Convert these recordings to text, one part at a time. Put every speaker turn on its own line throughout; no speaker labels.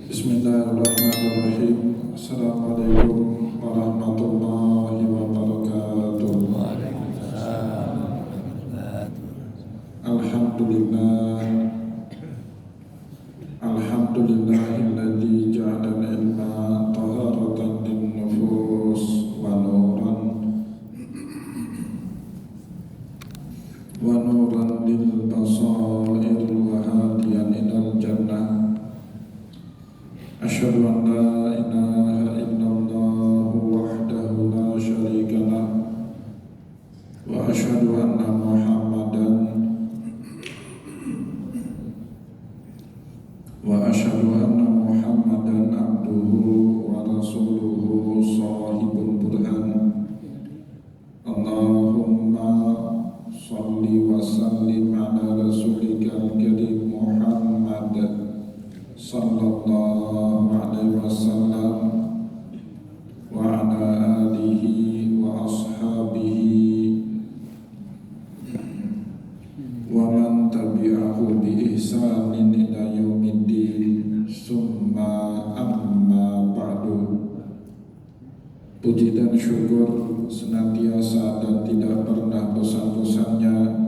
Bismillahirrahmanirrahim. Assalamualaikum warahmatullahi wabarakatuh. Alhamdulillah. Alhamdulillahilladzi ja'ala al-ilma taharatan lin-nufus wa nuran lil-basair wa hadiyan ilal jannah. Asyhadu an la ilaha illallah wahdahu la syarika lah wa asyhadu anna Muhammadan abduhu wa rasuluhu sahibul burhan. Allahumma shalli wa sallim ala rasulika al-karim Muhammad sallallahu alaihi wasallam wa ala alihi wa ashabihi wa man tabi'ahu bi ihsanin ila yaumiddin summa amma ba'du. Puji dan syukur senantiasa dan tidak pernah bosan-bosannya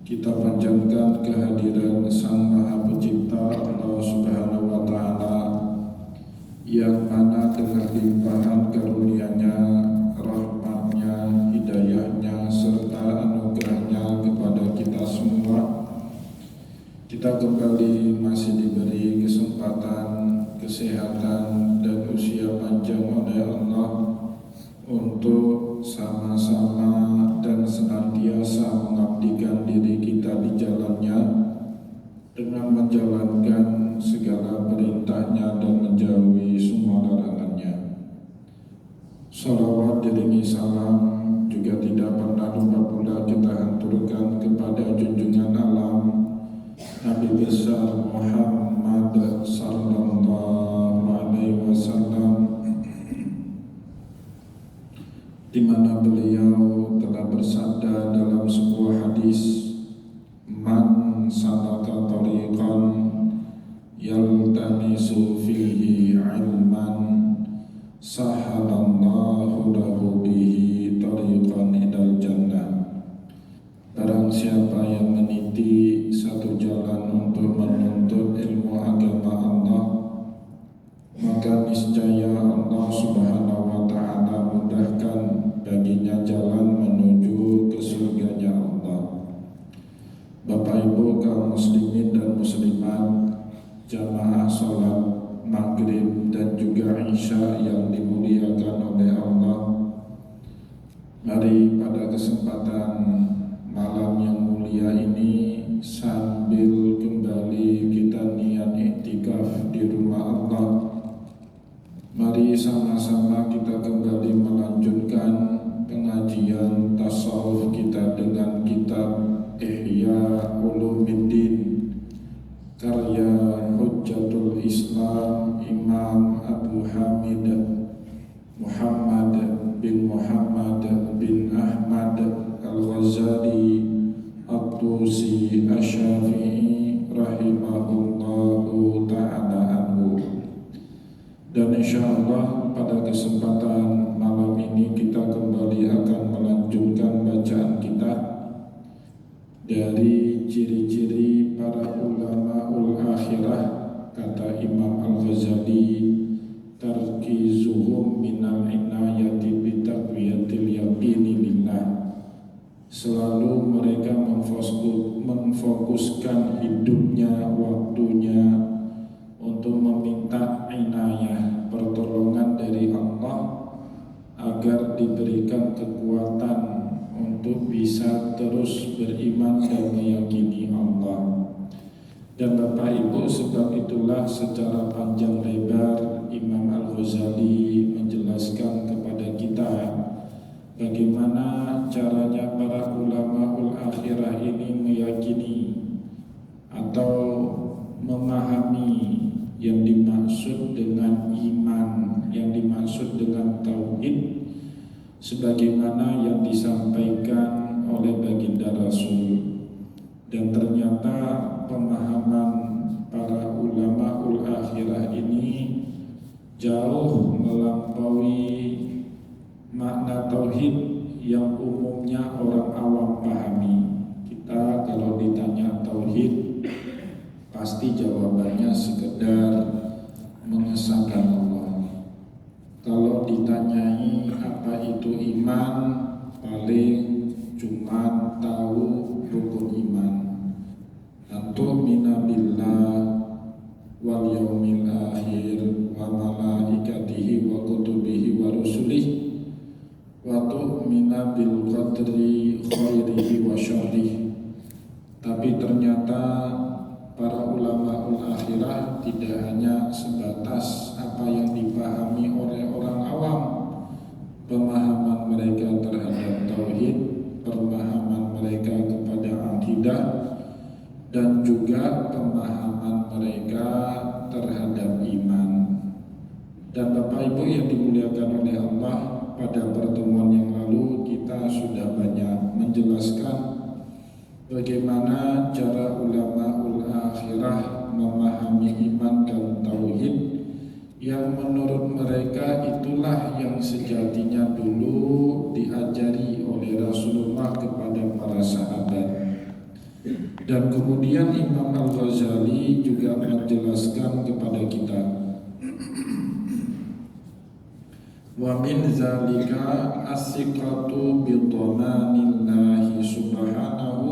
kita panjatkan kehadiran Sang Maha Pencipta Allah Subhanahu wa Ta'ala, yang mana dengan limpahan karunia-Nya, rahmat-Nya, hidayah-Nya, serta anugerah-Nya kepada kita semua, kita kembali masih diberi kesempatan, kesehatan, dan usia panjang oleh Allah untuk sama-sama dan senantiasa mengabdikan diri kita di jalannya dengan menjalankan segala perintahnya dan menjauhi semua larangannya. Salawat diringi salam juga tidak pernah lupa pula kita haturkan kepada junjungan alam Nabi besar Muhammad sallallahu alaihi wasallam, di mana beliau telah bersabda dalam sebuah hadis, man salaka tariqan yaltamisu fihi ilman sahalallahu lahu bihi tariqan ilal jannah. Barang siapa yang meniti satu jalan untuk menuntut ilmu agama Allah, maka niscaya Allah Subhanahu wa Ta'ala mudahkan baginya jalan menuju ke surganya Allah. Bapak Ibu kaum muslimin dan muslimat, jamaah salat maghrib dan juga isya yang dimuliakan oleh Allah, mari pada kesempatan malam yang mulia ini, sambil kembali kita niat iktikaf di rumah Allah, mari sama-sama kita kembali melanjutkan pengajian tasawuf kita dengan kitab Ihya Ulumuddin karya Hujjatul Islam Imam Abu Hamid Muhammad bin Ahmad Al-Ghazali At-Tusi Asy-Syafi'i rahimahullahu ta'ala anhu. Dan insyaallah pada kesempatan malam ini kita kembali akan melanjutkan bacaan kita dari ciri-ciri para ulamaul akhirah. Kata Imam Al-Ghazali, tarkizuhum minal inayati bitaqwiyatil yaqini lillah. Selalu mereka memfokuskan hidupnya, waktunya untuk meminta inayah, pertolongan dari Allah agar diberikan kekuatan untuk bisa terus beriman dan meyakini Allah. Dan Bapak Ibu, sebab itulah secara panjang lebar Imam Al-Ghazali menjelaskan kepada kita bagaimana caranya para ulamaul akhirah ini meyakini atau memahami yang dimaksud dengan iman, yang dimaksud dengan tauhid, sebagaimana yang disampaikan oleh baginda Rasul. Dan ternyata pemahaman para ulamaul akhirah ini jauh melampaui makna tauhid yang umumnya orang awam pahami. Kita kalau ditanya tauhid, pasti jawabannya sekedar mengesahkan Allah. Kalau ditanyai apa itu iman, paling cuma tahu rukun iman. Antu'mina billah wal yaumil akhir wa malaikatihi wa kutubihi wa rusulihi wa tu'mina bil qadri khairihi wa syarrihi. Tapi ternyata para ulamaul akhirah tidak hanya sebatas apa yang dipahami oleh orang awam, pemahaman mereka terhadap tauhid, pemahaman mereka kepada akidah, dan juga pemahaman mereka terhadap iman. Dan Bapak Ibu yang dimuliakan oleh Allah, pada pertemuan yang lalu kita sudah banyak menjelaskan bagaimana cara ulamaul akhirah memahami iman dan tauhid, yang menurut mereka itulah yang sejatinya dulu diajari oleh Rasulullah kepada para sahabat. Dan kemudian Imam Al-Ghazali juga menjelaskan kepada kita, wa min zalika as-siqatu bi dhamanillahi subhanahu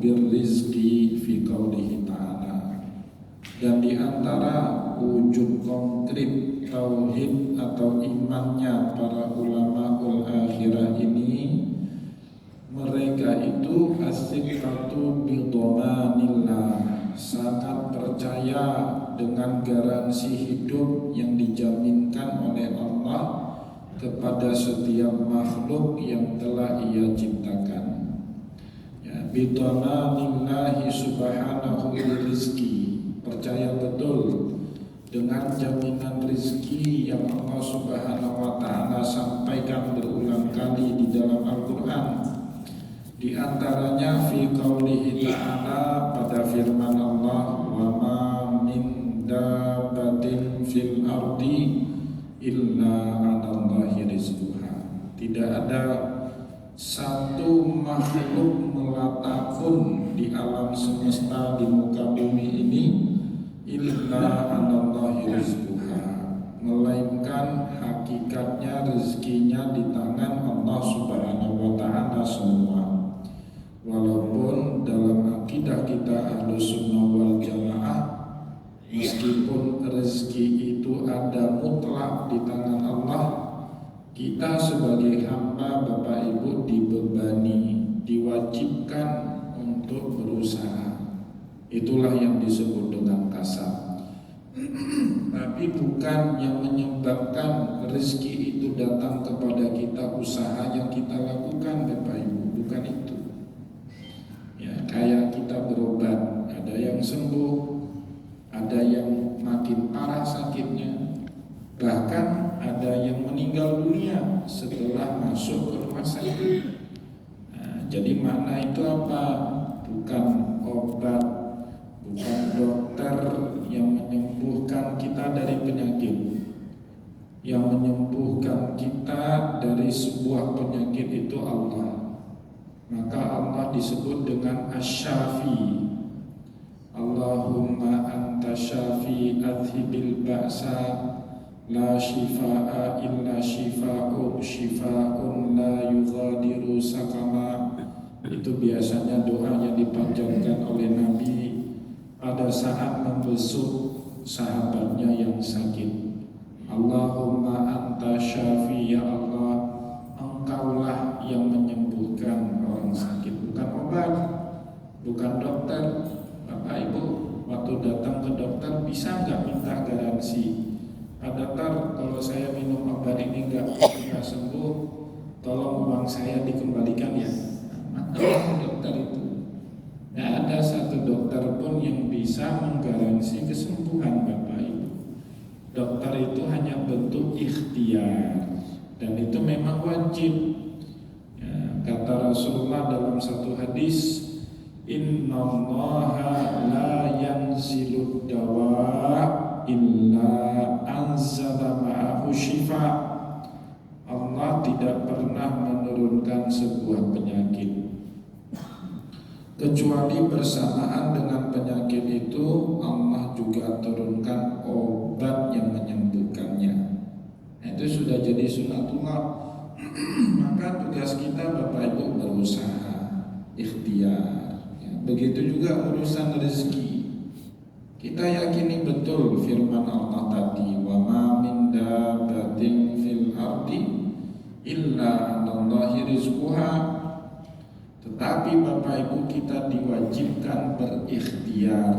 birrizqi fi qaulihi ta'ala. Dan di antara wujud konkret tauhid atau imannya para ulamaul akhirah ini, mereka itu as-siqatu bi dhamanillah, sangat percaya dengan garansi hidup yang dijaminkan oleh Allah kepada setiap makhluk yang telah Ia ciptakan. Ya, bidhamanillahi subhanahu rizki, percaya betul dengan jaminan rizki yang Allah subhanahu wa ta'ala sampaikan berulang kali di dalam Al-Quran. Di antaranya fi qaulihi ta'ala, pada firman Allah, wa ma min dabbatin fil ardi illa 'alallahi rizquha. Tidak ada satu makhluk melata pun di alam semesta di muka bumi ini illa 'alallahi rizquha, melainkan hakikatnya rezekinya di tangan Allah Subhanahu wa ta'ala semua. Walaupun dalam akidah kita Ahlussunnah wal Jamaah, meskipun rezeki itu ada mutlak di tangan Allah, kita sebagai hamba Bapak Ibu dibebani, diwajibkan untuk berusaha. Itulah yang disebut dengan kasab. Tapi bukan yang menyebabkan rezeki itu datang kepada kita usaha yang kita lakukan, Bapak Ibu, bukan itu. Ya, kayak kita berobat, ada yang sembuh, ada yang makin parah sakitnya, bahkan ada yang meninggal dunia setelah masuk ke rumah sakit. Nah, jadi makna itu apa? Bukan obat, bukan dokter yang menyembuhkan kita dari penyakit. Yang menyembuhkan kita dari sebuah penyakit itu Allah. Maka Allah disebut dengan Asy-Syafi. Allahumma anta syafi adhibil ba'sa la shifaa illa shifaa'un la yughadiru sakama. Itu biasanya doa yang dipanjatkan oleh Nabi pada saat membesuk sahabatnya yang sakit. Allahumma anta syafi, ya Allah, Engkaulah yang menyembuhkan orang sakit, bukan obat, bukan dokter. Bapak Ibu, waktu datang ke dokter bisa nggak minta garansi? Pak dokter, kalau saya minum obat ini nggak sembuh, tolong uang saya dikembalikan ya. Mana dokter itu? Nggak ada satu dokter pun yang bisa menggaransi kesembuhan, Bapak Ibu. Dokter itu hanya bentuk ikhtiar, dan itu memang wajib. Ya, kata Rasulullah dalam satu hadis, innallaha la yanzilud dawa illa anzala Kecuali bersamaan dengan penyakit itu Allah juga turunkan obat yang menyembuhkannya. Itu sudah jadi sunatullah. Maka tugas kita Bapak Ibu berusaha, ikhtiar. Begitu juga urusan rezeki. Kita yakini betul firman Allah tadi, wa ma min dabbatin fil ardi illa 'alallahi rizquha. Tetapi Bapak Ibu kita diwajibkan berikhtiar,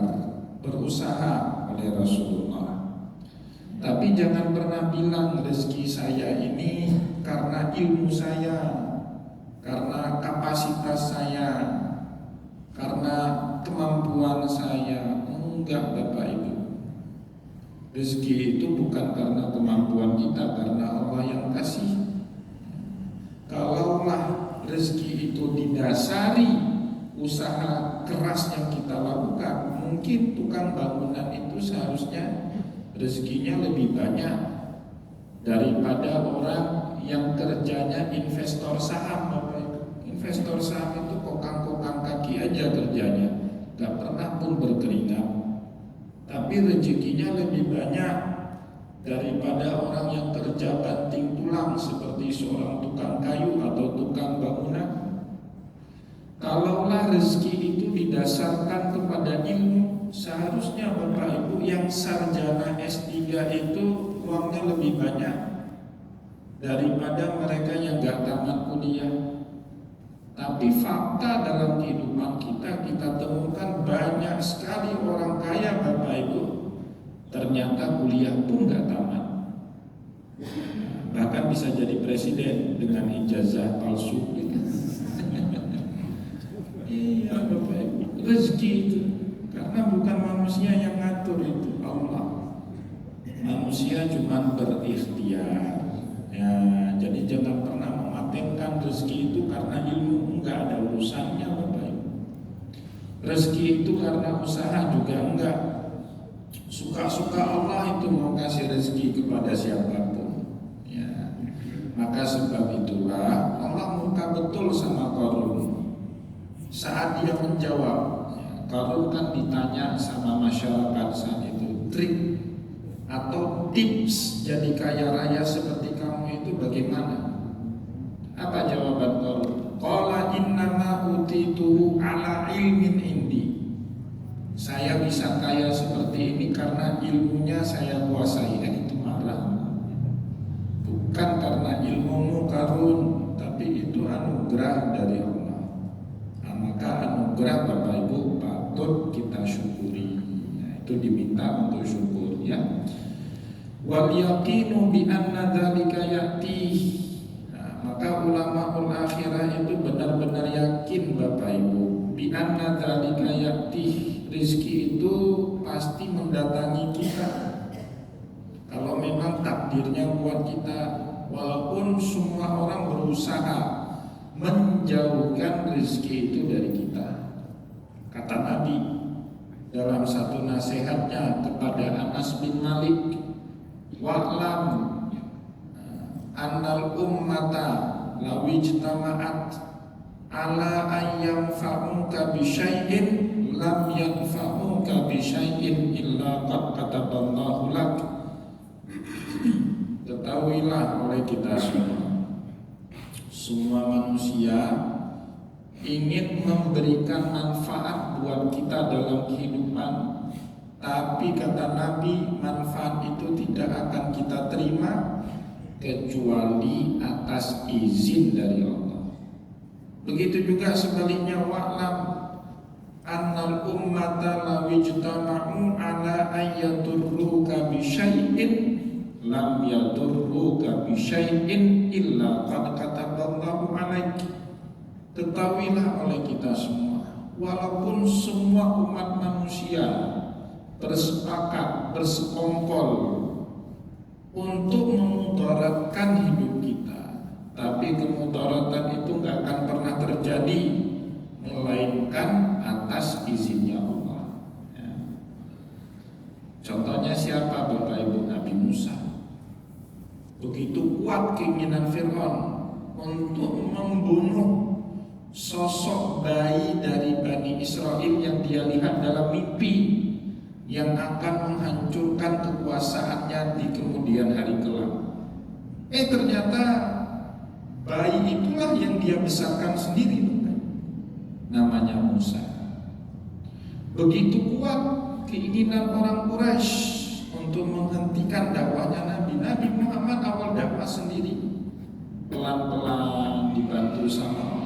berusaha oleh Rasulullah. Tapi jangan pernah bilang rezeki saya ini karena ilmu saya, karena kapasitas saya, karena kemampuan saya. Enggak Bapak Ibu. Rezeki itu bukan karena kemampuan kita, karena Allah yang kasih. Kalaulah rezeki itu didasari usaha keras yang kita lakukan, mungkin tukang bangunan itu seharusnya rezekinya lebih banyak daripada orang yang kerjanya investor saham. Bapak Ibu, investor saham itu kokang-kokang kaki aja kerjanya, gak pernah pun berkeringat, tapi rezekinya lebih banyak daripada orang yang kerja banting tulang seperti seorang tukang kayu atau tukang bangunan. Kalaulah rezeki itu didasarkan kepada ilmu, seharusnya Bapak Ibu yang sarjana S3 itu uangnya lebih banyak daripada mereka yang gak tamat kuliah. Tapi fakta dalam kehidupan kita temukan banyak sekali orang kaya Bapak Ibu ternyata kuliah pun gak tamat, bahkan bisa jadi presiden dengan ijazah palsu. Iya Bapak Ibu, rezeki itu karena bukan manusia yang ngatur, itu Allah. Manusia cuma berikhtiar ya. Jadi jangan pernah mematenkan rezeki itu karena ilmu, enggak ada urusannya Bapak Ibu. Rezeki itu karena usaha juga enggak. Suka-suka Allah itu mau kasih rezeki kepada siapapun ya. Maka sebab itulah Allah murka betul sama Qarun saat dia menjawab. Qarun kan ditanya sama masyarakat saat itu, trik atau tips jadi kaya raya seperti kamu itu bagaimana? Apa jawaban Qarun? Qala innama utituhu ala ilmin indi. Saya bisa kaya seperti ini karena ilmunya saya kuasai. Itu marah. Bukan karena ilmumu Qarun, tapi itu anugerah dari Allah. Maka anugerah Bapak Ibu patut kita syukuri. Itu diminta untuk syukur ya. Wal yaqinu bi anna dzalika ya'ti. Maka ulama akhirah itu benar-benar yakin Bapak Ibu bi anna dzalika ya'ti. Rizki itu pasti mendatangi kita kalau memang takdirnya buat kita. Walaupun semua orang berusaha menjauhkan rizki itu dari kita. Kata Nabi dalam satu nasihatnya kepada Anas bin Malik, wa'lam annal ummata lawijtama'at ala ayyam fa'unka bisyai'in lam yanfa'uka bisyai'in illa qad kataballahu lak. Ketahuilah oleh kita semua manusia ingin memberikan manfaat buat kita dalam kehidupan, tapi kata Nabi manfaat itu tidak akan kita terima kecuali atas izin dari Allah. Begitu juga sebaliknya, wa'lam annal ummata lawijtama'u ala ayyadurruka bisyai'in lam yadurruka bisyai'in illa qad kataballahu alaik. Ketahuilah oleh kita semua, walaupun semua umat manusia bersepakat, bersekongkol untuk memudaratkan hidup kita, tapi kemudaratan itu gak akan pernah terjadi melainkan atas izinnya Allah ya. Contohnya siapa Bapak Ibu? Nabi Musa. Begitu kuat keinginan Fir'aun untuk membunuh sosok bayi dari Bani Israel yang dia lihat dalam mimpi yang akan menghancurkan kekuasaannya di kemudian hari kelak. Ternyata bayi itulah yang dia besarkan sendiri, namanya Musa. Begitu kuat keinginan orang Quraisy untuk menghentikan dakwahnya Nabi Muhammad awal dakwah sendiri, pelan-pelan dibantu sama Allah.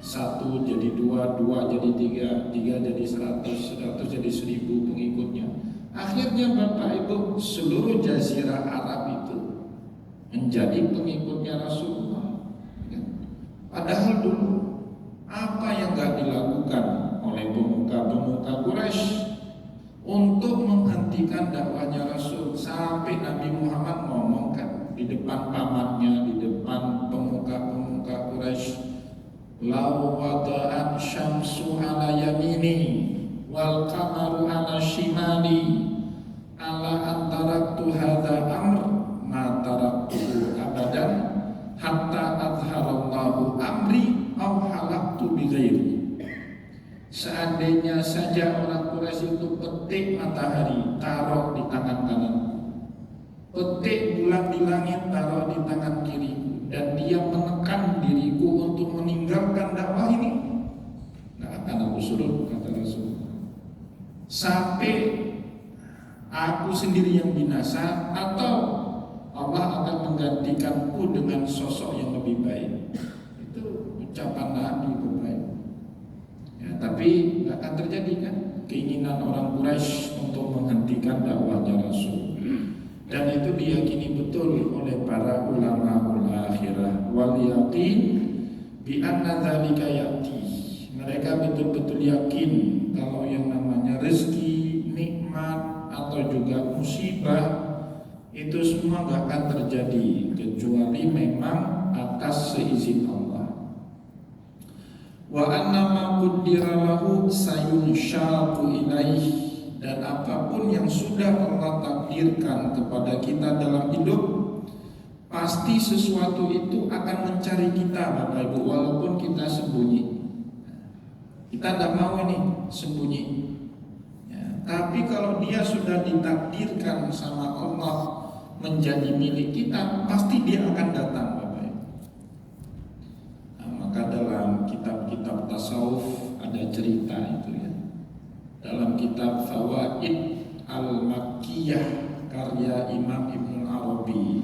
1 jadi 2, 2 jadi 3, 3 jadi 100, 100 jadi 1000 pengikutnya. Akhirnya Bapak Ibu, seluruh jazirah Arab itu menjadi pengikutnya Rasulullah. Padahal dulu apa yang gak dilakukan oleh pemuka-pemuka Quraisy untuk menghentikan dakwahnya Rasul, sampai Nabi Muhammad ngomongkan di depan pamannya, di depan pemuka-pemuka Quraisy, "Lau wada'at syamsu ala yamini wal qamaru ala shimali ala antaraktu hadha amr ma taraktu abadan hatta adharallahu amri au halaktu bighairi." Seandainya saja orang Quraisy itu petik matahari taruh di tangan kanan, petik bulan di langit taruh di tangan kiri, dan dia menekan diriku untuk meninggalkan dakwah ini, nggak akan aku suruh, kata Rasul, sampai aku sendiri yang binasa atau Allah akan menggantikanku dengan sosok yang lebih baik. Itu ucapan Nabi berbaik. Ya, tapi nggak akan terjadi kan keinginan orang Quraisy untuk menghentikan dakwahnya Rasul. Dan itu diyakini betul oleh para ulama akhirah wal yaqin bi anna dzalika yati. Mereka betul-betul yakin kalau yang namanya rezeki, nikmat atau juga musibah itu semua gak akan terjadi kecuali memang atas seizin Allah. Wa anna ma qaddara lahu sayunsyaqu ilaihi, dan apapun yang sudah Allah takdirkan kepada kita dalam hidup, pasti sesuatu itu akan mencari kita, Bapak Ibu, walaupun kita sembunyi. Kita tidak mau ini sembunyi ya, tapi kalau dia sudah ditakdirkan sama Allah menjadi milik kita, pasti dia akan datang, Bapak Ibu. Nah, maka dalam kitab-kitab tasawuf ada cerita itu ya. Dalam kitab Fawaid Al-Makkiyah karya Imam Ibnu Arabi,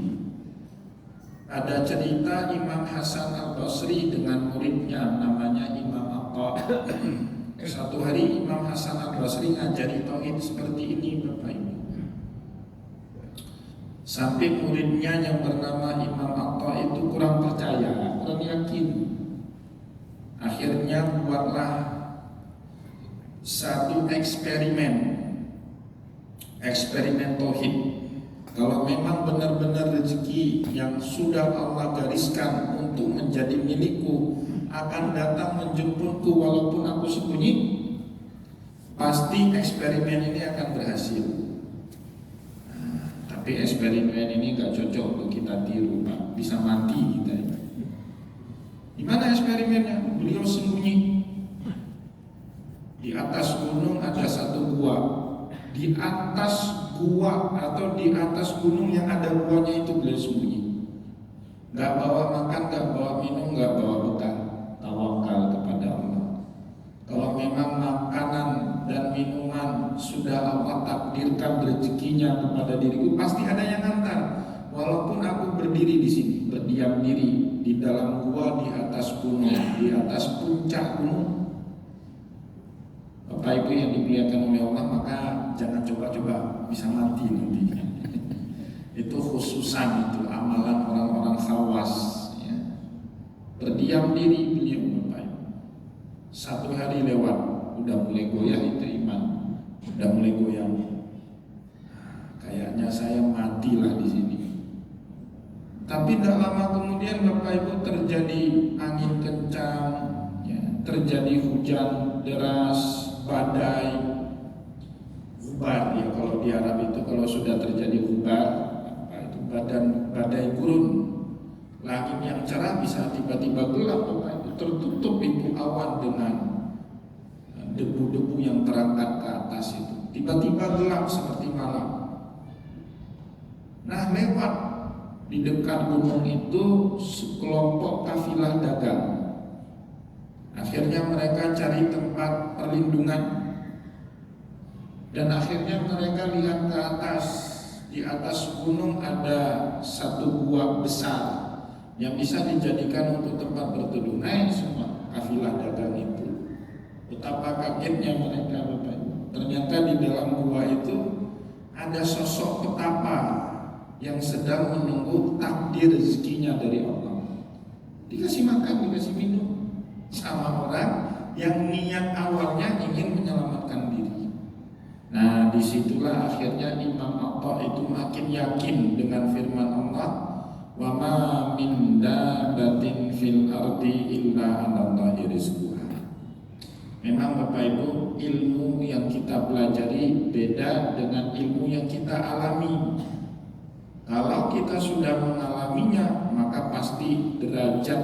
ada cerita Imam Hasan Al-Basri dengan muridnya namanya Imam Atta. Satu hari Imam Hasan Al-Basri ngajari tauhid seperti ini, Bapak Ibu. Sampai muridnya yang bernama Imam Atta itu kurang percaya, kurang yakin. Akhirnya buatlah satu eksperimen tauhid. Kalau memang benar-benar rezeki yang sudah Allah gariskan untuk menjadi milikku akan datang menjemputku walaupun aku sembunyi, pasti eksperimen ini akan berhasil. Nah, tapi eksperimen ini gak cocok untuk kita tiru, Pak. Bisa mati kita. Gimana eksperimennya? Beliau sembunyi. Di atas gunung ada satu gua. Di atas gua atau di atas gunung yang ada guanya itu beliau sembunyi. Gak bawa makan, gak bawa minum, gak bawa bekal. Tawakal kepada Allah. Kalau memang makanan dan minuman sudah Allah takdirkan rezekinya kepada diriku, pasti ada yang hantar. Walaupun aku berdiri di sini, berdiam diri di dalam gua, di atas gunung, di atas puncak gunung. Bapak Ibu yang dimuliakan oleh Allah, maka jangan coba-coba, bisa mati nanti. Itu khususan, itu amalan orang-orang khawas ya. Berdiam diri beliau, Bapak Ibu. Satu hari lewat, udah mulai goyah itu iman, udah mulai goyah. Kayaknya saya matilah di sini. Tapi tidak lama kemudian Bapak Ibu terjadi angin kencang, ya, terjadi hujan deras, badai, hubar ya, kalau di Arab itu kalau sudah terjadi hubar, apa itu badai gurun, langit yang cerah bisa tiba-tiba gelap, Bapak Ibu, tertutup itu awan dengan debu-debu yang terangkat ke atas itu. Tiba-tiba gelap seperti malam. Nah, lewat di dekat gunung itu sekelompok kafilah dagang. Akhirnya mereka cari tempat perlindungan, dan akhirnya mereka lihat ke atas. Di atas gunung ada satu gua besar yang bisa dijadikan untuk tempat berteduh. Naik semua kafilah dagang itu. Betapa kagetnya mereka, Bapak Ibu. Ternyata di dalam gua itu ada sosok petapa yang sedang menunggu takdir rezekinya dari Allah. Dikasih makan, dikasih minum sama orang yang niat awalnya ingin menyelamatkan diri. Nah, disitulah akhirnya Imam Atta itu makin yakin dengan firman Allah, wa ma min dabbatin fil ardi illa 'alallahi rizquha. Memang Bapak Ibu, ilmu yang kita pelajari beda dengan ilmu yang kita alami. Kalau kita sudah mengalaminya, maka pasti derajat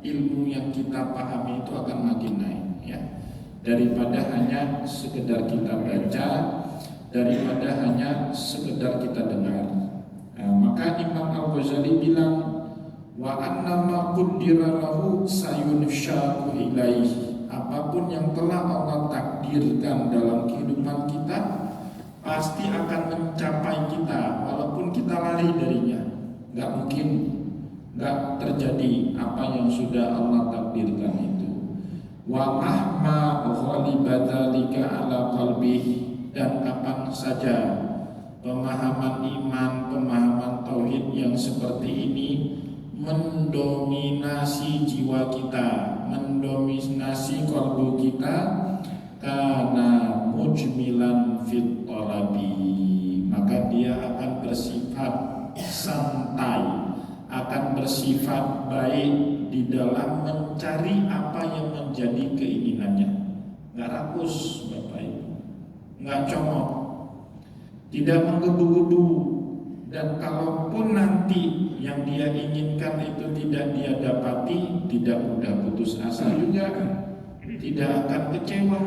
ilmu yang kita pahami itu akan makin naik, ya. Daripada hanya sekedar kita baca, daripada hanya sekedar kita dengar. Nah, maka Imam Al-Ghazali bilang, wa annama qaddara lahu sayunsyaku ilaihi. Apapun yang telah Allah takdirkan dalam kehidupan kita pasti akan mencapai kita, walaupun kita lari darinya. Nggak mungkin nggak terjadi apa yang sudah Allah takdirkan itu. Wa mahma ghaliba dzalika ala qalbihi, dan kapan saja pemahaman iman, pemahaman tauhid yang seperti ini mendominasi jiwa kita, mendominasi kalbu kita, karena mujmilan fit talabi, maka dia akan bersifat santai, akan bersifat baik di dalam mencari apa yang menjadi keinginannya. Nggak rakus, Bapak Ibu, nggak comot, tidak menggebu-gebu, dan kalaupun nanti yang dia inginkan itu tidak dia dapati, tidak mudah putus asa juga, tidak akan kecewa.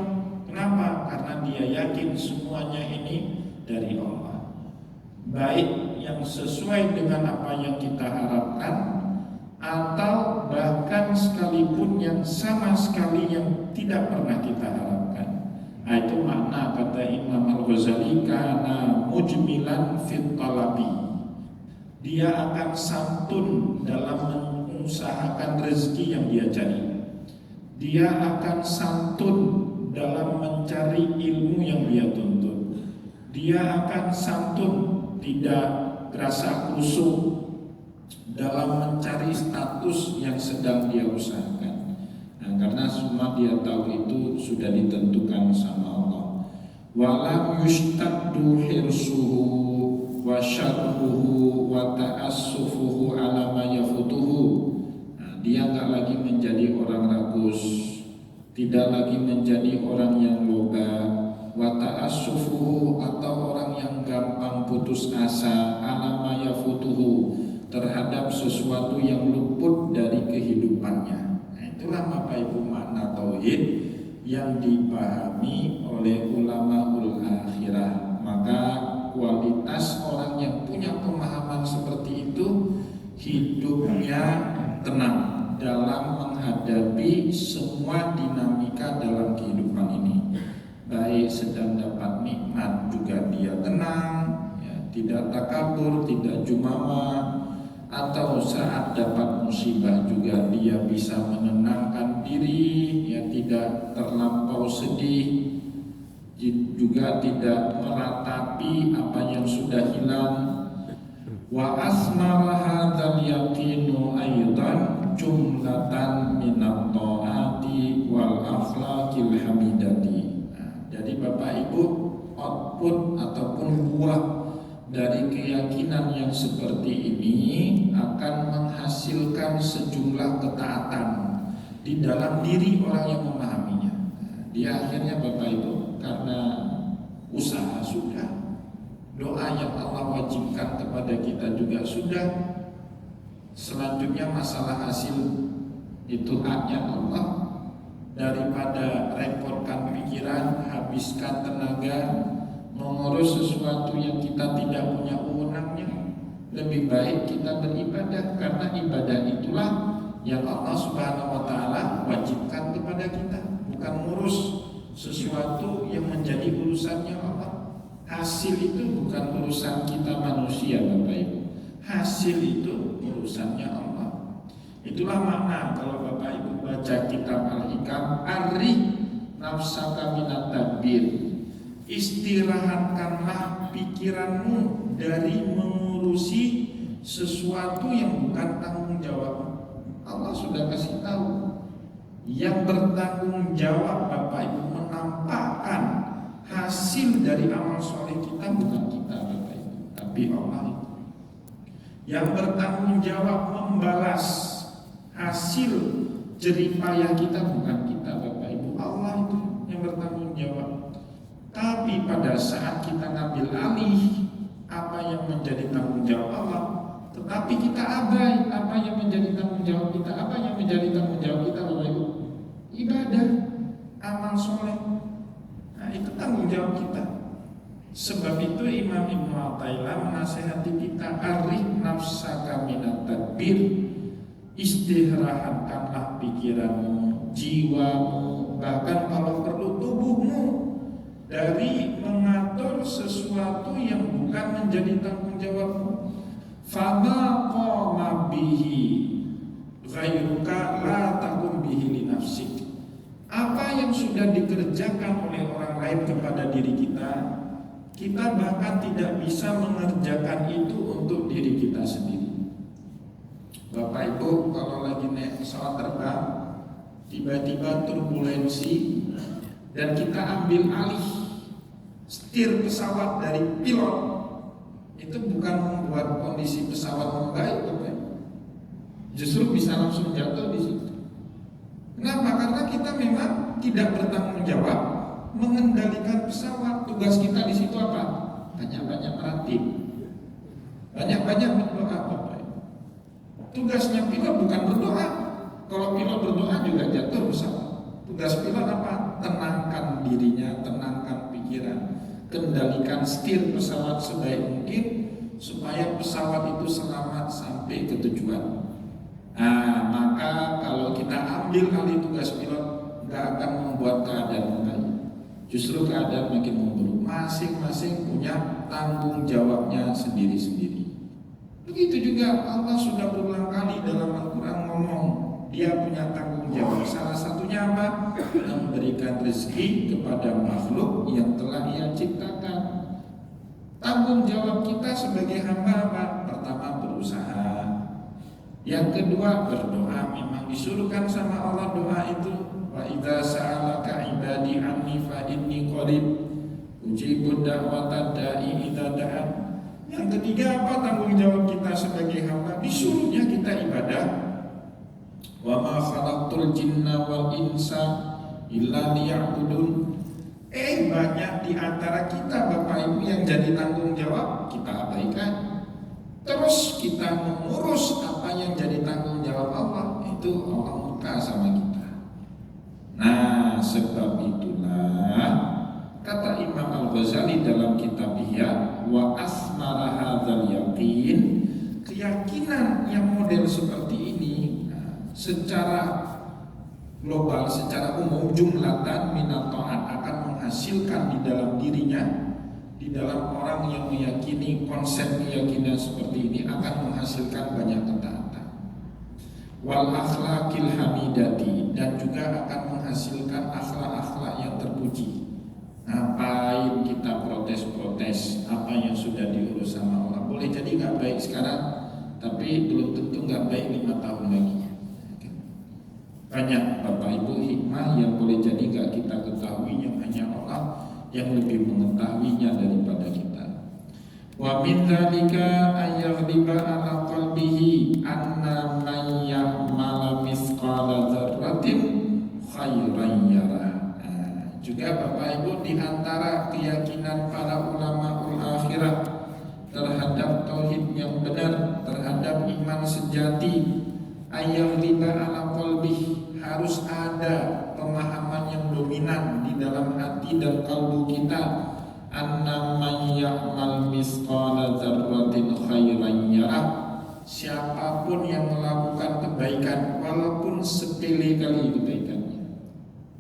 Kenapa? Karena dia yakin semuanya ini dari Allah, baik yang sesuai dengan apa yang kita harapkan, atau bahkan sekalipun yang sama sekali yang tidak pernah kita harapkan. Nah, itu makna kata Imam Al-Ghazali, karena mujmilan fit talabi, dia akan santun dalam mengusahakan rezeki yang dia cari. Dia akan santun dalam mencari ilmu yang dia tuntut. Dia akan santun, tidak rasa kusuk dalam mencari status yang sedang dia usahakan. Nah, karena semua dia tahu itu sudah ditentukan sama Allah. Walam yushtaddu hirsuhu wa syarruhu wa ta'assufuhu ala ma yafutuhu. Nah, dia enggak lagi menjadi orang rakus, tidak lagi menjadi orang yang loba, wa ta'assufuhu, atau orang yang gampang putus asa, ala ma yafutuhu, terhadap sesuatu yang luput dari kehidupannya. Nah, itulah Bapak Ibu makna tauhid yang dipahami oleh ulama akhirah. Maka kualitas orang yang punya pemahaman seperti itu, hidupnya tenang dalam menghadapi semua dinamika dalam kehidupan ini. Baik sedang dapat nikmat juga dia tenang, ya, tidak takabur, tidak jumawa, atau saat dapat musibah juga dia bisa menenangkan diri, ya, tidak terlampau sedih, juga tidak meratapi apa yang sudah hilang. Wa asmara hadzal yaqinu aidan jumlatan minat ta'ati wal akhlaqil hamidati. Nah, jadi Bapak Ibu, output ataupun buah dari keyakinan yang seperti ini akan menghasilkan sejumlah ketaatan di dalam diri orang yang memahaminya. Nah, dia akhirnya Bapak Ibu, karena usaha sudah, doa yang Allah wajibkan kepada kita juga sudah, selanjutnya masalah hasil Itu haknya Allah. Daripada repotkan pikiran, habiskan tenaga mengurus sesuatu yang kita tidak punya wewenangnya, lebih baik kita beribadah, karena ibadah itulah yang Allah Subhanahu wa taala wajibkan kepada kita, bukan ngurus sesuatu yang menjadi urusannya Allah. Hasil itu bukan urusan kita manusia, Bapak Ibu. Hasil itu urusannya Allah. Itulah makna kalau Bapak Ibu baca kitab Al-Hikam, arih nafsaka minat tadbir. Istirahatkanlah pikiranmu dari mengurusi sesuatu yang bukan tanggung jawab. Allah sudah kasih tahu, yang bertanggung jawab Bapak Ibu menampakkan hasil dari amal soleh kita bukan kita, Bapak Ibu, tapi Allah itu. Yang bertanggung jawab membalas hasil jerih payah kita bukan kita, Bapak Ibu, Allah itu yang bertanggung jawab. Tapi pada saat kita ngambil alih apa yang menjadi tanggung jawab Allah, tetapi kita abai apa yang menjadi tanggung jawab kita. Apa yang menjadi tanggung jawab kita, Bapak Ibu? Ibadah, amal soleh. Nah, itu tanggung jawab kita. Sebab itu Imam Ibnu Athaillah menasihati kita, arih nafsaka minat tadbir. Istirahatkanlah pikiranmu, jiwamu, bahkan kalau perlu tubuhmu dari mengatur sesuatu yang bukan menjadi tanggung jawabmu. Fama qama bihi ghairuka la taqum bihi li nafsik. Apa yang sudah dikerjakan oleh orang lain kepada diri kita, kita bahkan tidak bisa mengerjakan itu untuk diri kita sendiri. Bapak Ibu, kalau lagi naik pesawat terbang, tiba-tiba turbulensi dan kita ambil alih setir pesawat dari pilot, itu bukan membuat kondisi pesawat membaik, Bapak Ibu. Justru bisa langsung jatuh di situ. Kenapa? Karena kita memang tidak bertanggung jawab mengendalikan pesawat. Tugas kita di situ apa? Banyak-banyak meratib, banyak-banyak berdoa, Bapak Ibu. Tugasnya pilot bukan berdoa. Kalau pilot berdoa juga jatuh pesawat. Tugas pilot apa? Tenangkan dirinya, tenangkan pikiran, kendalikan setir pesawat sebaik mungkin supaya pesawat itu selamat sampai ke tujuan. Nah, maka kalau kita ambil alih tugas pilot, nggak akan membuat keadaan membaik. Justru keadaan makin memburuk. Masing-masing punya tanggung jawabnya sendiri-sendiri. Begitu juga Allah sudah berulang kali dalam Al-Quran ngomong, Dia punya tanggung jawab. Salah satunya apa? Memberikan rezeki kepada makhluk yang telah Ia ciptakan. Tanggung jawab kita sebagai hamba apa? Pertama, berusaha. Yang kedua, berdoa. Memang disuruhkan sama Allah doa itu. Wa idza sa'alaka ibadi anni fa inni qarib ujibu da'watad da'i idza da'an. Yang ketiga apa tanggung jawab kita sebagai hamba? Disuruhnya kita ibadah. Wa ma khalaqtul jinna wal insa illa liya'budun. Banyak di antara kita Bapak Ibu yang jadi tanggung jawab kita abaikan. Terus kita mengurus apa yang jadi tanggung jawab Allah, itu Allah murka sama kita. Nah, sebab itulah kata Imam Al-Ghazali dalam kitab Ihya, wa asmara hadzal yaqin, keyakinan yang model seperti ini secara global, secara umum, jumlatan minat ta'at akan menghasilkan di dalam dirinya, di dalam orang yang meyakini konsep keyakinan seperti ini akan menghasilkan banyak ketaatan. Wal akhlaqil hamidati, dan juga akan menghasilkan akhlak-akhlak yang terpuji. Ngapain kita protes-protes apa yang sudah diurus sama Allah? Boleh jadi nggak baik sekarang, tapi belum tentu nggak baik 5 tahun lagi. Banyak Bapak Ibu hikmah yang boleh jadi nggak kita ketahui, yang hanya Allah yang lebih mengetahuinya daripada kita. Wa min dzalika ayyadhiba ala qalbihi anna man ya'mal mithqala dzarratin khairan yara. Juga Bapak Ibu, di antara keyakinan para ulama akhirah terhadap tauhid yang benar, terhadap iman sejati ayam riba ala qalbih, harus ada pemahaman yang dominan di dalam hati dan kalbu kita, annama ya'mal misqala dzarratin khairan yarah, siapapun yang melakukan kebaikan walaupun sepele kali kebaikannya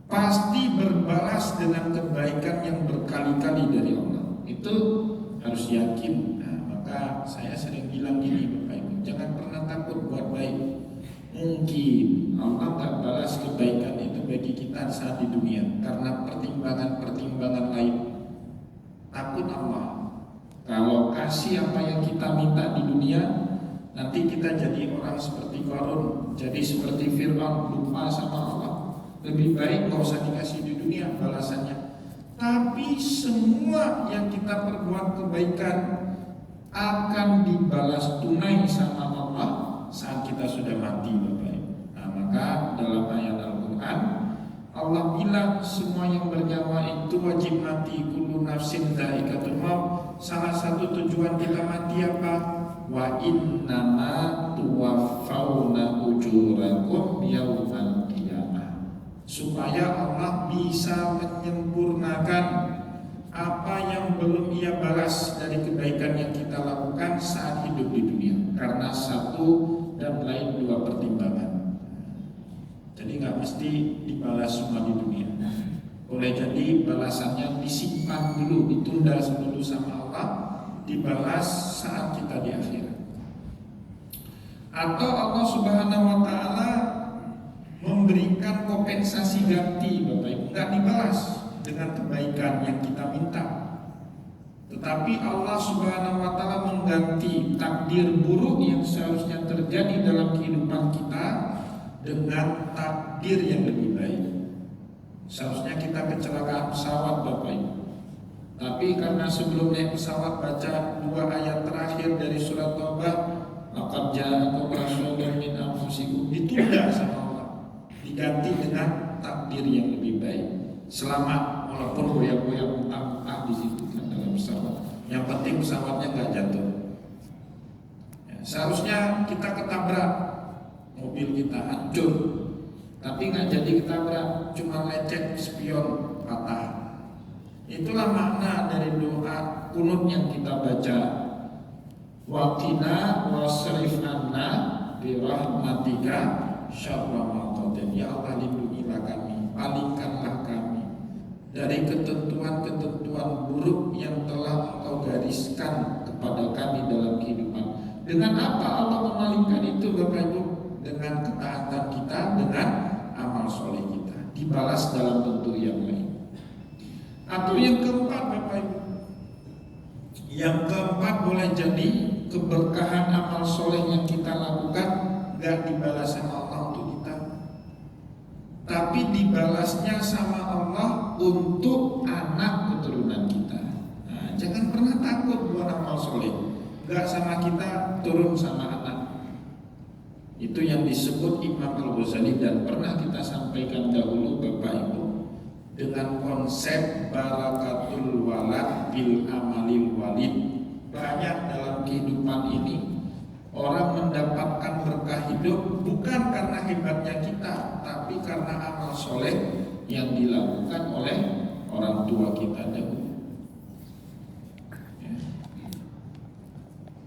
pasti berbalas dengan kebaikan yang berkali-kali dari Allah. Itu harus yakin. Nah, maka saya sering bilang gini Bapak Ibu, jangan pernah takut buat baik. Mungkin Allah tak balas kebaikan itu bagi kita saat di dunia karena pertimbangan-pertimbangan lain. Takut Allah. Kalau kasih apa yang kita minta di dunia, nanti kita jadi orang seperti Qarun, jadi seperti Fir'aun, lupa sama Allah. Lebih baik gak usah dikasih di dunia balasannya. Tapi semua yang kita perbuat kebaikan akan dibalas tunai sama Allah saat kita sudah mati, Bapak Ibu. Nah, maka dalam ayat Al-Quran Allah bilang semua yang bernyawa itu wajib mati, kullu nafsin dha'iqatul maut. Salah satu tujuan kita mati apa? Wa innama tuwaffawna ujurakum yaumal qiyamah, supaya Allah bisa menyempurnakan apa yang belum Ia balas dari kebaikan yang kita lakukan saat hidup di dunia, karena satu dan lain dua pertimbangan. Jadi nggak mesti dibalas semua di dunia. Boleh jadi balasannya disimpan dulu, ditunda dulu sama Allah, dibalas saat kita di akhirat. Atau Allah Subhanahu wa Ta'ala memberikan kompensasi ganti, Bapak Ibu, nggak dibalas dengan kebaikan yang kita minta, tetapi Allah Subhanahu wa Ta'ala mengganti takdir buruk yang seharusnya terjadi dalam kehidupan kita dengan takdir yang lebih baik. Seharusnya kita kecelakaan pesawat, Bapak Ibu, tapi karena sebelum naik pesawat baca 2 ayat terakhir dari surat Taubah, laqad ja'akum rasulun min anfusikum, ditunda sama Allah, diganti dengan takdir yang lebih baik. Selamat walaupun goyang-goyang di situ kan dalam pesawat. Yang penting pesawatnya nggak jatuh. Ya, seharusnya kita ketabrak, mobil kita hancur, tapi nggak jadi ketabrak, cuma lecet spion patah. Itulah makna dari doa kunut yang kita baca. Waqina wasrif anna birahmatika syarra ma qadar. Ya Allah, lindungilah kami, palingkanlah kami dari ketentuan-ketentuan buruk yang telah Engkau gariskan kepada kami dalam kehidupan. Dengan apa Allah memalingkan itu, Bapak Ibu? Dengan ketaatan kita, dengan amal soleh kita, dibalas dalam bentuk yang lain. Atau yang keempat, Bapak Ibu, yang keempat boleh jadi keberkahan amal soleh yang kita lakukan gak dibalas sama Allah untuk kita, tapi dibalasnya sama Allah untuk anak keturunan kita. Nah, jangan pernah takut buat amal soleh, gak sama kita turun sama anak. Itu yang disebut Imam Al-Ghazali dan pernah kita sampaikan dahulu, Bapak Ibu, dengan konsep barakatul walad bil amalil walid. Banyak dalam kehidupan ini orang mendapatkan berkah hidup bukan karena hebatnya kita, tapi karena amal soleh yang dilakukan oleh orang tua kita dahulu. Ya.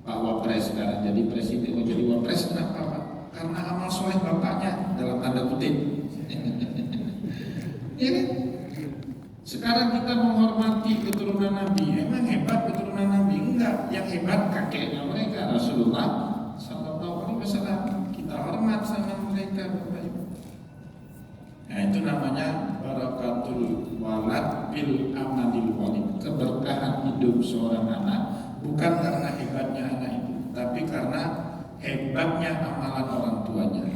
Pak Wapres sekarang jadi presiden, jadi Wapres, kenapa Pak? Karena amal soleh bapaknya, dalam tanda kutip. Ya kan? Sekarang kita menghormati keturunan Nabi. Emang hebat keturunan Nabi? Enggak, yang hebat kakeknya mereka, Rasulullah Sallallahu Alaihi Wasallam. Kita hormat sama mereka, Bapak Ibu. Nah, itu namanya barakatul walad bil amalil walid. Keberkahan hidup seorang anak bukan karena hebatnya anak itu, tapi karena hebatnya amalan orang tuanya.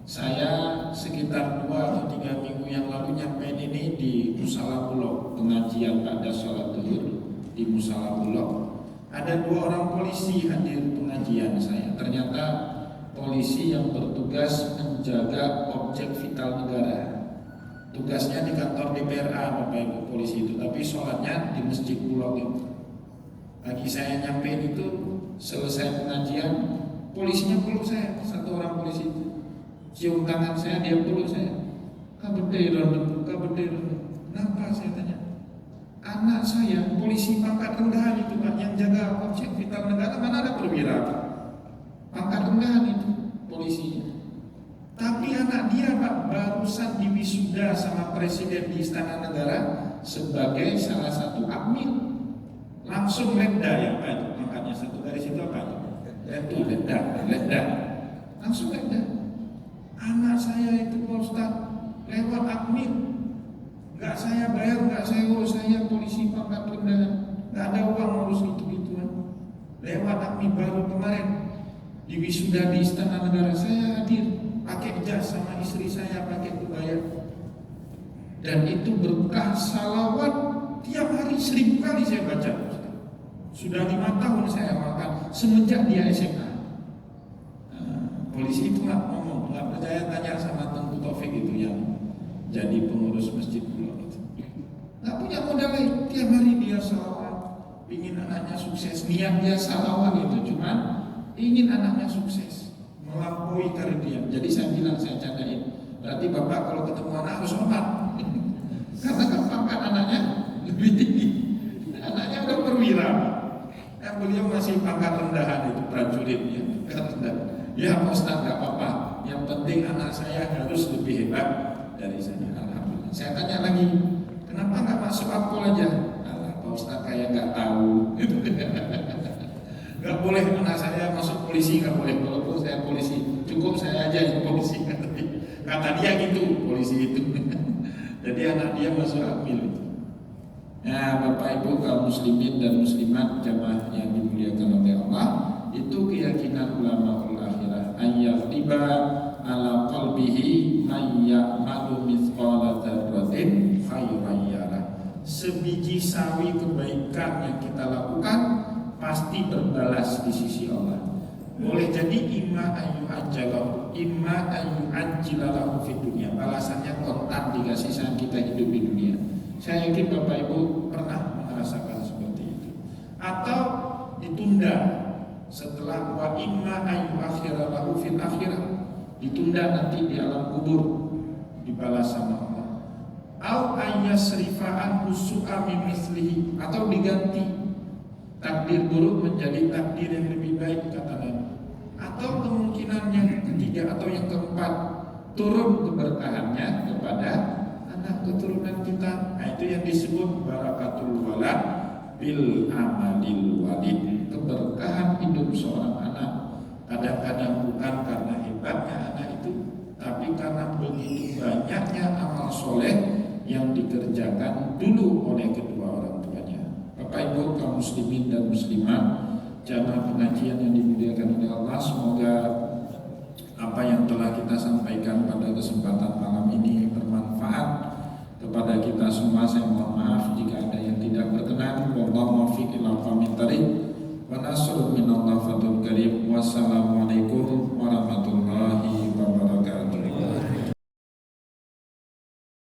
Saya sekitar 2 atau 3 minggu yang lalu nyampein ini di Musala Bulog, pengajian pada sholat zuhur di Musala Bulog. Ada 2 orang polisi hadir pengajian saya. Ternyata polisi yang bertugas menjaga objek vital negara. Tugasnya di kantor DPRA, Bapak Ibu, polisi itu, tapi sholatnya di Masjid Bulog itu. Lagi saya nyampein itu, selesai pengajian, polisinya peluk saya, 1 orang polisi itu. cium tangan saya, dia peluk saya. Kabederan, kenapa saya tanya? Anak saya polisi pangkat rendahan itu Pak, yang jaga objek vital negara, mana ada perwira Pak? Pangkat rendahan itu polisinya. Tapi anak dia Pak barusan diwisuda sama presiden di Istana Negara sebagai salah satu admin. Langsung leda ya Pak itu, pangkatnya satu garis itu apa itu? Leda. Langsung leda. Anak saya itu Pak Ustaz lewat admin, nggak saya bayar, nggak saya urus, saya polisi pangkat rendahan, nggak ada uang urus gitu-gituan. Lewat admin baru kemarin di wisuda di Istana Negara saya hadir, pakai jas sama istri saya pakai kebaya, dan itu berkah salawat tiap hari 1000 kali saya baca. Sudah 5 tahun saya amalkan semenjak dia SMA. Polisi itu ngomong, nggak percaya tanya sama Tengku Taufik itu yang jadi pengurus masjid pulau itu. Nggak punya modal lain, tiap hari dia salawat, ingin anaknya sukses. Niat dia salawat itu cuma ingin anaknya sukses, melampaui karir dia. Jadi saya bilang, saya candain, berarti bapak kalau ketemu anak harus hormat, karena kan pangkat anaknya lebih tinggi. Anaknya udah perwira, beliau masih pangkat rendahan itu prajurit ya. Ya Pak Ustaz nggak apa-apa, yang penting anak saya harus lebih hebat dari saya. Alhamdulillah. Saya tanya lagi, kenapa nggak masuk Akpol aja? Alah Pak Ustaz kayak nggak tahu. Nggak boleh anak saya masuk polisi, nggak boleh. Walaupun saya polisi, cukup saya aja yang polisi. Kata dia gitu, polisi itu. Jadi anak dia masuk Akmil. Nah Bapak Ibu kaum muslimin dan muslimat jamaah yang dimuliakan oleh Allah, itu keyakinan ulama akhirah ayyaf tiba ala qalbihi may ya'malu mithqala dzarratin khairan yarah. Sebiji sawi kebaikan yang kita lakukan pasti berbalas di sisi Allah. Boleh jadi imma ayu ajalahu, imma ayu ajilalahu fi dunia. Balasannya kontan dikasih saat kita hidup di dunia. Saya yakin Bapak Ibu pernah merasakan seperti itu. Atau ditunda setelah wa imma ayu akhiralahu fil akhirah, ditunda nanti di alam kubur dibalas sama Allah. Au ayyasrifa'an usu'a mislihi, atau diganti takdir buruk menjadi takdir yang lebih baik kata Nabi. Atau kemungkinan yang ketiga atau yang keempat, turun keberkahannya kepada anak keturunan kita. Nah, itu yang disebut barakatul walad bil amalil walid. Keberkahan hidup seorang anak kadang-kadang bukan karena hebatnya anak itu, tapi karena begitu banyaknya amal soleh yang dikerjakan dulu oleh kedua orang tuanya. Bapak Ibu kaum muslimin dan muslimat, jamaah pengajian yang dimuliakan oleh Allah, semoga apa yang telah kita sampaikan pada kesempatan malam ini bermanfaat kepada kita semua. Saya mohon maaf jika ada yang tidak berkenan. Wallahu muwaffiq ila aqwamit thariq wa nasrun minallah fatul karim. Wassalamualaikum warahmatullahi